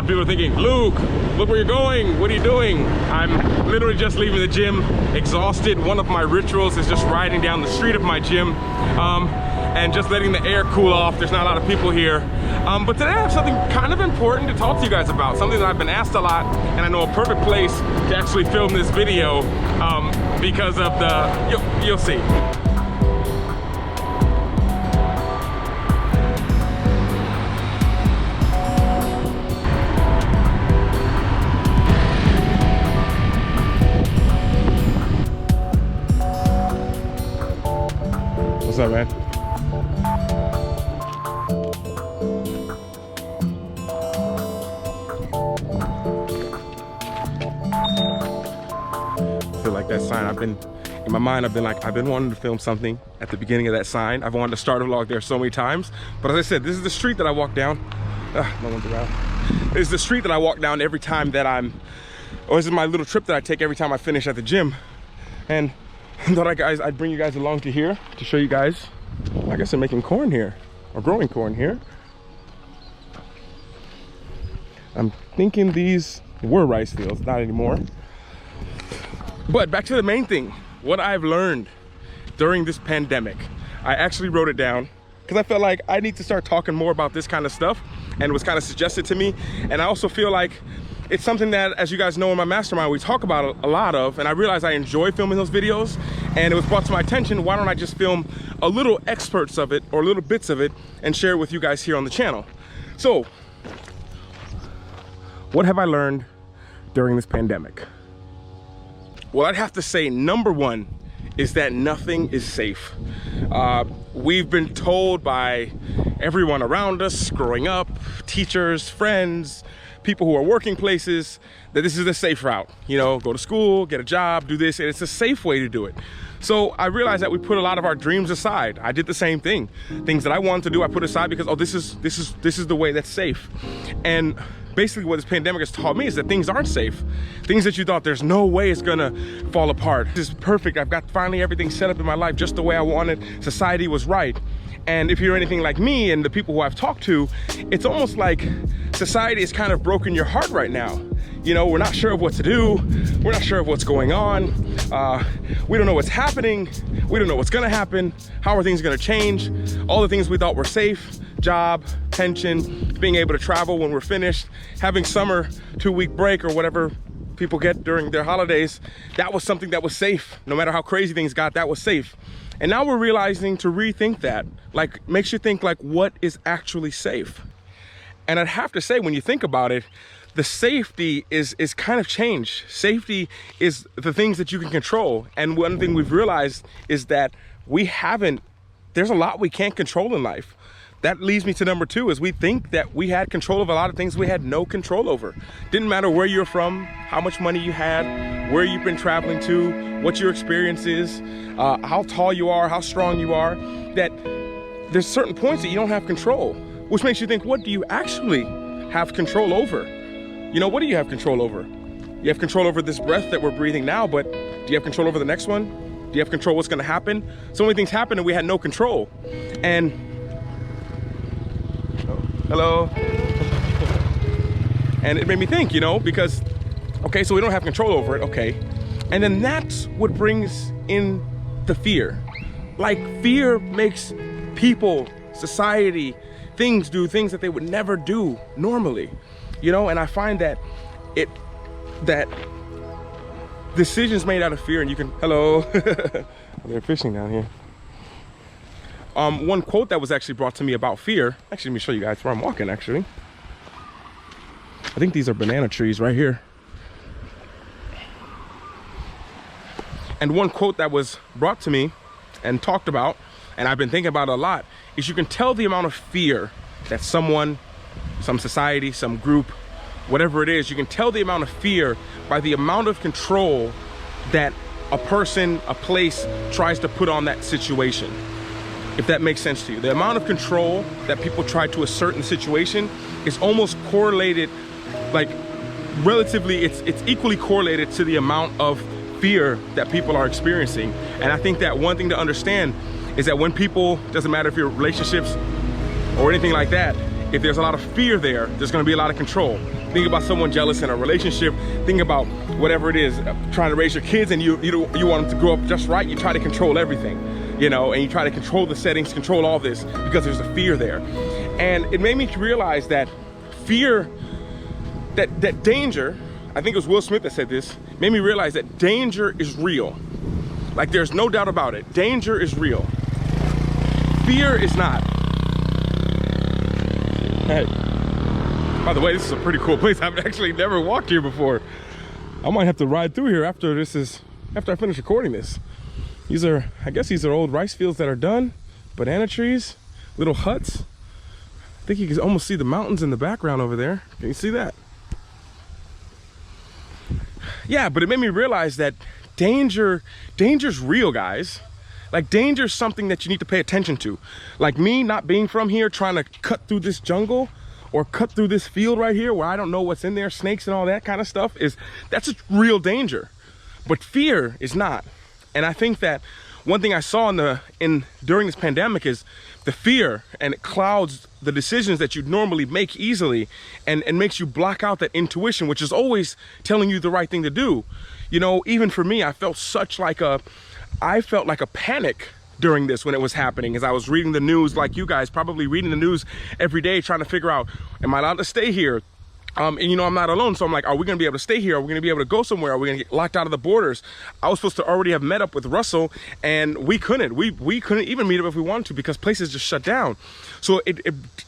lot of people are thinking, Luke, look where you're going. What are you doing? I'm literally just leaving the gym, exhausted. One of my rituals is just riding down the street of my gym and just letting the air cool off. There's not a lot of people here. But today I have something kind of important to talk to you guys about, something that I've been asked a lot, and I know a perfect place to actually film this video because of the, you'll see. What's up, man? I feel like that sign, in my mind, I've been wanting to film something at the beginning of that sign. I've wanted to start a vlog there so many times. But as I said, this is the street that I walk down. No one's around. This is the street that I walk down every time that this is my little trip that I take every time I finish at the gym. And I thought I'd bring you guys along to here to show you guys. I guess I'm making corn here, or growing corn here. I'm thinking these were rice fields, not anymore. But back to the main thing, what I've learned during this pandemic. I actually wrote it down because I felt like I need to start talking more about this kind of stuff, and it was kind of suggested to me. And I also feel like it's something that, as you guys know, in my mastermind, we talk about a lot of, and I realized I enjoy filming those videos, and it was brought to my attention, why don't I just film a little excerpts of it, or little bits of it, and share it with you guys here on the channel. So, what have I learned during this pandemic? Well, I'd have to say, number one is that nothing is safe. We've been told by everyone around us growing up, teachers, friends, people who are working places, that this is the safe route. You know, go to school, get a job, do this, and it's a safe way to do it. So I realized that we put a lot of our dreams aside. I did the same thing. Things that I wanted to do, I put aside because, oh, this is the way that's safe. And basically what this pandemic has taught me is that things aren't safe. Things that you thought there's no way it's gonna fall apart. This is perfect. I've got finally everything set up in my life just the way I wanted. Society was right. And if you're anything like me and the people who I've talked to, it's almost like society has kind of broken your heart right now. You know, we're not sure of what to do. We're not sure of what's going on. We don't know what's happening. We don't know what's gonna happen. How are things gonna change? All the things we thought were safe, job, pension, being able to travel when we're finished, having summer 2-week break or whatever people get during their holidays, that was something that was safe. No matter how crazy things got, that was safe. And now we're realizing to rethink that. Like, makes you think like, what is actually safe? And I'd have to say, when you think about it, the safety is kind of changed. Safety is the things that you can control. And one thing we've realized is that there's a lot we can't control in life. That leads me to number two, is we think that we had control of a lot of things we had no control over. Didn't matter where you're from, how much money you had, where you've been traveling to, what your experience is, how tall you are, how strong you are, that there's certain points that you don't have control, which makes you think, what do you actually have control over? You know, what do you have control over? You have control over this breath that we're breathing now, but do you have control over the next one? Do you have control what's gonna happen? So many things happen and we had no control. And hello. And it made me think, you know, because, okay, so we don't have control over it, okay. And then that's what brings in the fear. Like, fear makes people, society, things do things that they would never do normally, you know. And I find that decisions made out of fear, and you can, hello, they're fishing down here. One quote that was actually brought to me about fear, actually, let me show you guys where I'm walking, actually. I think these are banana trees right here. And one quote that was brought to me and talked about, and I've been thinking about it a lot, is you can tell the amount of fear that someone, some society, some group, whatever it is, you can tell the amount of fear by the amount of control that a person, a place tries to put on that situation. If that makes sense to you. The amount of control that people try to assert in the situation is almost correlated, like relatively, it's equally correlated to the amount of fear that people are experiencing. And I think that one thing to understand is that when people, doesn't matter if you're relationships or anything like that, if there's a lot of fear there, there's gonna be a lot of control. Think about someone jealous in a relationship. Think about whatever it is, trying to raise your kids, and you want them to grow up just right. You try to control everything, you know, and you try to control the settings, control all this, because there's a fear there. And it made me realize that fear, that danger, I think it was Will Smith that said this, made me realize that danger is real. Like, there's no doubt about it. Danger is real. Fear is not. Hey, by the way, this is a pretty cool place. I've actually never walked here before. I might have to ride through here after I finish recording this. These are, I guess these are old rice fields that are done. Banana trees, little huts. I think you can almost see the mountains in the background over there. Can you see that? Yeah, but it made me realize that danger's real, guys. Like, danger is something that you need to pay attention to. Like me not being from here, trying to cut through this jungle or cut through this field right here where I don't know what's in there, snakes and all that kind of stuff, that's a real danger. But fear is not. And I think that one thing I saw during this pandemic is the fear, and it clouds the decisions that you'd normally make easily, and makes you block out that intuition, which is always telling you the right thing to do. You know, even for me, I felt like a panic during this when it was happening, as I was reading the news, like you guys, probably reading the news every day, trying to figure out, am I allowed to stay here? And you know, I'm not alone, so I'm like, are we gonna be able to stay here? Are we gonna be able to go somewhere? Are we gonna get locked out of the borders? I was supposed to already have met up with Russell, and we couldn't. We couldn't even meet up if we wanted to, because places just shut down. So it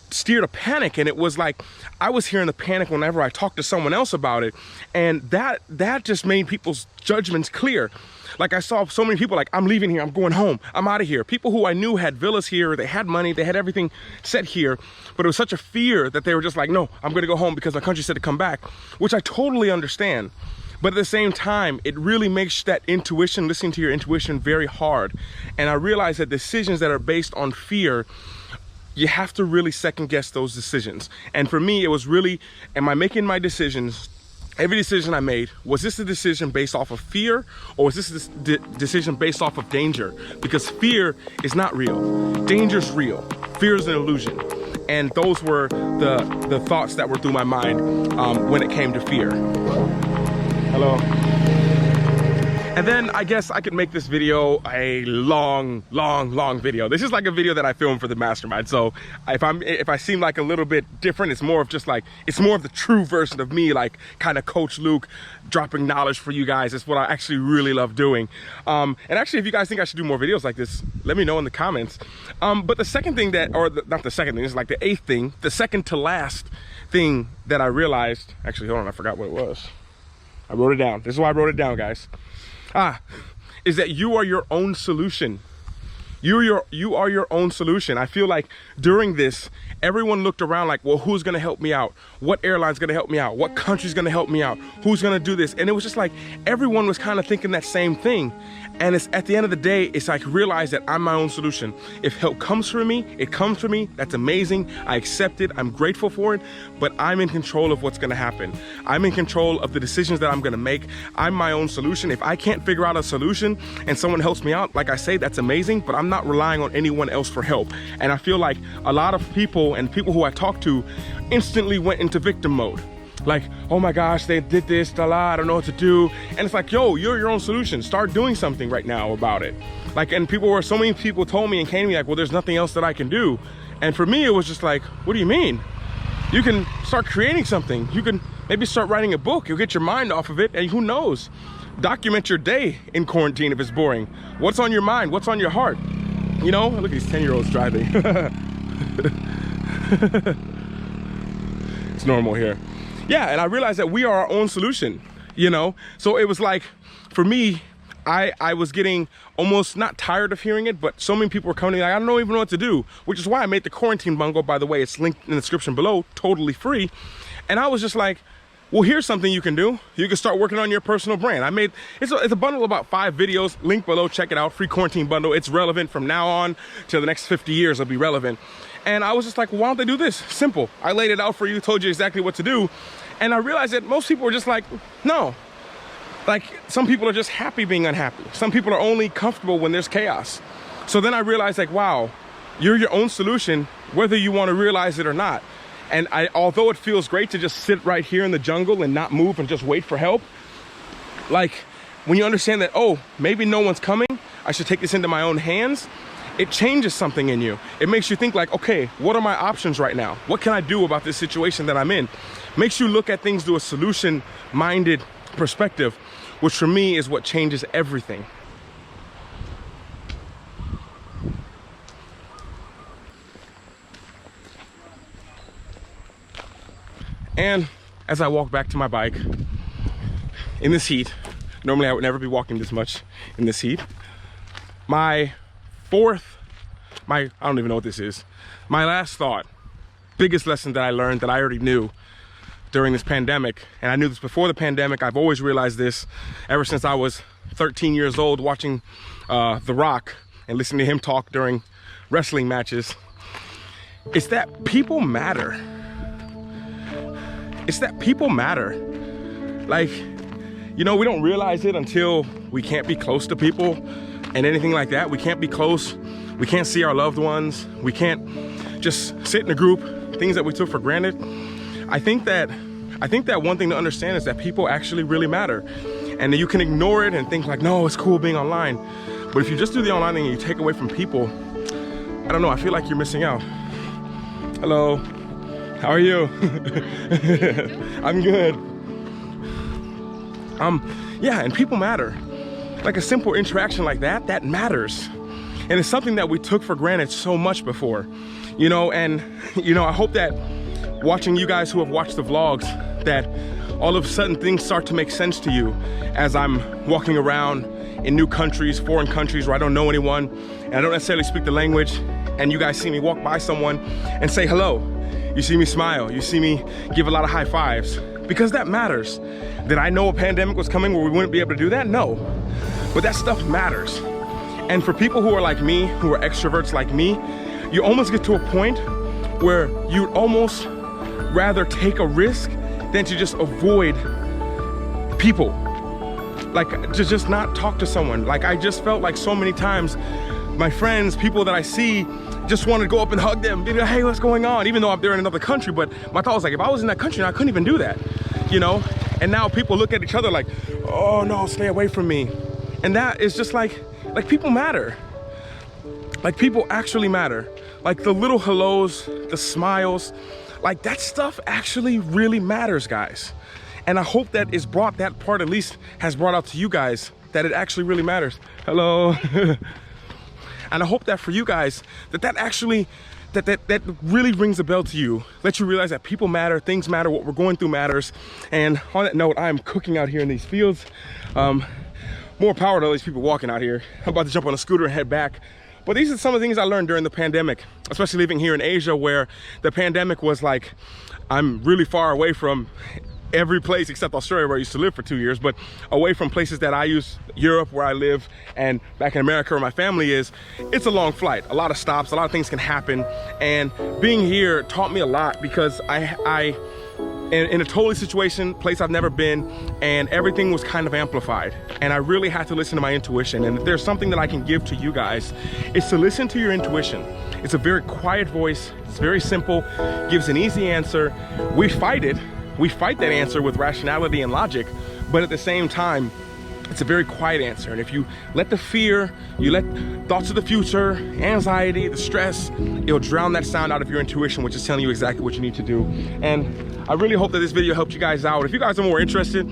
steered a panic, and it was like, I was hearing the panic whenever I talked to someone else about it, and that just made people's judgments clear. Like, I saw so many people like, I'm leaving here, I'm going home, I'm out of here. People who I knew had villas here, they had money, they had everything set here, but it was such a fear that they were just like, no, I'm gonna go home because my country said to come back, which I totally understand. But at the same time, it really makes that intuition, listening to your intuition, very hard. And I realized that decisions that are based on fear, you have to really second guess those decisions. And for me, it was really, am I making my decisions? Every decision I made, was this a decision based off of fear, or was this a decision based off of danger? Because fear is not real. Danger's real. Fear is an illusion. And those were the thoughts that were through my mind when it came to fear. Hello. And then I guess I could make this video a long video. This is like a video that I filmed for the mastermind. So if I seem like a little bit different, it's more of just like, it's more of the true version of me, like kind of Coach Luke dropping knowledge for you guys. It's what I actually really love doing. And actually, if you guys think I should do more videos like this, let me know in the comments. But the second thing not the second thing, it's like the eighth thing, the second to last thing that I realized, actually, hold on, I forgot what it was. I wrote it down. This is why I wrote it down, guys. Is that you are your own solution. You are your own solution. I feel like during this, everyone looked around like, well, who's gonna help me out? What airline's gonna help me out? What country's gonna help me out? Who's gonna do this? And it was just like, everyone was kind of thinking that same thing. And it's at the end of the day, it's like, realize that I'm my own solution. If help comes for me, it comes for me. That's amazing. I accept it. I'm grateful for it, but I'm in control of what's gonna happen. I'm in control of the decisions that I'm gonna make. I'm my own solution. If I can't figure out a solution and someone helps me out, like I say, that's amazing, but I'm not relying on anyone else for help. And I feel like a lot of people and people who I talk to instantly went into victim mode. Like, oh my gosh, they did this, I don't know what to do. And it's like, yo, you're your own solution. Start doing something right now about it. Like, and so many people told me and came to me like, well, there's nothing else that I can do. And for me, it was just like, what do you mean? You can start creating something. You can maybe start writing a book. You'll get your mind off of it, and who knows? Document your day in quarantine if it's boring. What's on your mind? What's on your heart? You know, look at these 10-year-olds driving. It's normal here. Yeah, and I realized that we are our own solution, you know? So it was like, for me, I was getting almost not tired of hearing it, but so many people were coming like, I don't even know what to do, which is why I made the quarantine bundle. By the way, it's linked in the description below, totally free. And I was just like, well, here's something you can do. You can start working on your personal brand. It's a bundle of about 5 videos, link below, check it out, free quarantine bundle. It's relevant from now on till the next 50 years, it'll be relevant. And I was just like, well, why don't they do this? Simple. I laid it out for you, told you exactly what to do. And I realized that most people were just like, no. Like, some people are just happy being unhappy. Some people are only comfortable when there's chaos. So then I realized, like, wow, you're your own solution, whether you want to realize it or not. And although it feels great to just sit right here in the jungle and not move and just wait for help, like when you understand that, oh, maybe no one's coming, I should take this into my own hands, it changes something in you. It makes you think like, okay, what are my options right now? What can I do about this situation that I'm in? Makes you look at things through a solution-minded perspective, which for me is what changes everything. And as I walk back to my bike in this heat, normally I would never be walking this much in this heat. I don't even know what this is. My last thought, biggest lesson that I learned that I already knew during this pandemic, and I knew this before the pandemic, I've always realized this ever since I was 13 years old watching The Rock and listening to him talk during wrestling matches. It's that people matter. It's that people matter. Like, you know, we don't realize it until we can't be close to people and anything like that. We can't be close. We can't see our loved ones. We can't just sit in a group, things that we took for granted. I think that one thing to understand is that people actually really matter. And you can ignore it and think like, no, it's cool being online. But if you just do the online thing and you take away from people, I don't know, I feel like you're missing out. Hello. How are you? I'm good. Yeah, and people matter. Like a simple interaction like that, that matters. And it's something that we took for granted so much before, you know, and, you know, I hope that watching you guys who have watched the vlogs, that all of a sudden things start to make sense to you as I'm walking around in new countries, foreign countries where I don't know anyone, and I don't necessarily speak the language, and you guys see me walk by someone and say hello. You see me smile, you see me give a lot of high fives, because that matters. Did I know a pandemic was coming where we wouldn't be able to do that? No, but that stuff matters. And for people who are like me, who are extroverts like me, you almost get to a point where you'd almost rather take a risk than to just avoid people. Like to just not talk to someone. Like I just felt like so many times my friends, people that I see, just wanted to go up and hug them, be like, hey, what's going on? Even though I'm there in another country, but my thought was like, if I was in that country, I couldn't even do that, you know? And now people look at each other like, oh no, stay away from me. And that is just like people matter. Like people actually matter. Like the little hellos, the smiles, like that stuff actually really matters, guys. And I hope that is brought, that part at least has brought out to you guys that it actually really matters. Hello. And I hope that for you guys, that actually, that really rings a bell to you. Let you realize that people matter, things matter, what we're going through matters. And on that note, I'm cooking out here in these fields. More power to all these people walking out here. I'm about to jump on a scooter and head back. But these are some of the things I learned during the pandemic, especially living here in Asia, where the pandemic was like, I'm really far away from every place except Australia, where I used to live for 2 years, but away from places that I use, Europe where I live, and back in America where my family is. It's a long flight, a lot of stops, a lot of things can happen. And being here taught me a lot, because I in a totally situation, place I've never been, and everything was kind of amplified. And I really had to listen to my intuition. And if there's something that I can give to you guys, it's to listen to your intuition. It's a very quiet voice, it's very simple, gives an easy answer. We fight it. We fight that answer with rationality and logic, but at the same time, it's a very quiet answer. And if you let the fear, you let thoughts of the future, anxiety, the stress, it'll drown that sound out of your intuition, which is telling you exactly what you need to do. And I really hope that this video helped you guys out. If you guys are more interested,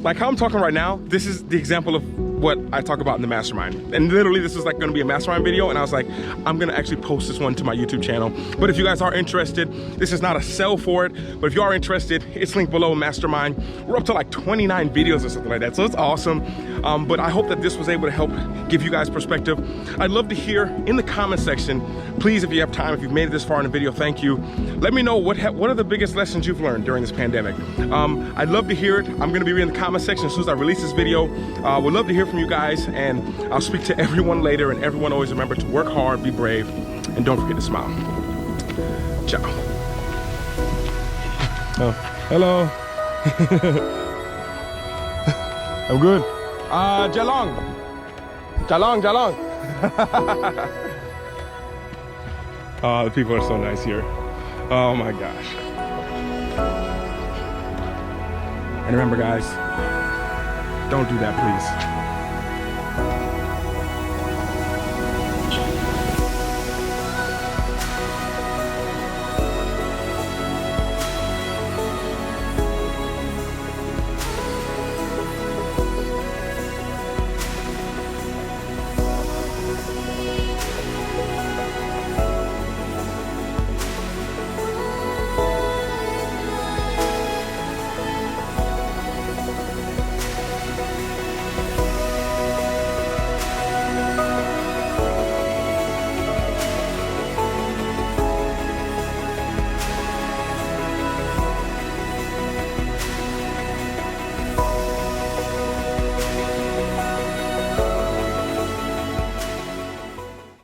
like how I'm talking right now, this is the example of what I talk about in the mastermind. And literally this is like gonna be a mastermind video, and I was like, I'm gonna actually post this one to my YouTube channel. But if you guys are interested, this is not a sell for it, but if you are interested, it's linked below, mastermind. We're up to like 29 videos or something like that, so it's awesome. But I hope that this was able to help give you guys perspective. I'd love to hear in the comment section, please, if you have time, if you've made it this far in the video, thank you. Let me know what are the biggest lessons you've learned during this pandemic. I'd love to hear it. I'm gonna be in the comment section as soon as I release this video. Would love to hear from you guys, and I'll speak to everyone later. And everyone, always remember to work hard, be brave, and don't forget to smile. Ciao. Oh, hello. I'm good. Jalong. Oh, the people are so nice here. Oh my gosh. And remember, guys, don't do that, please.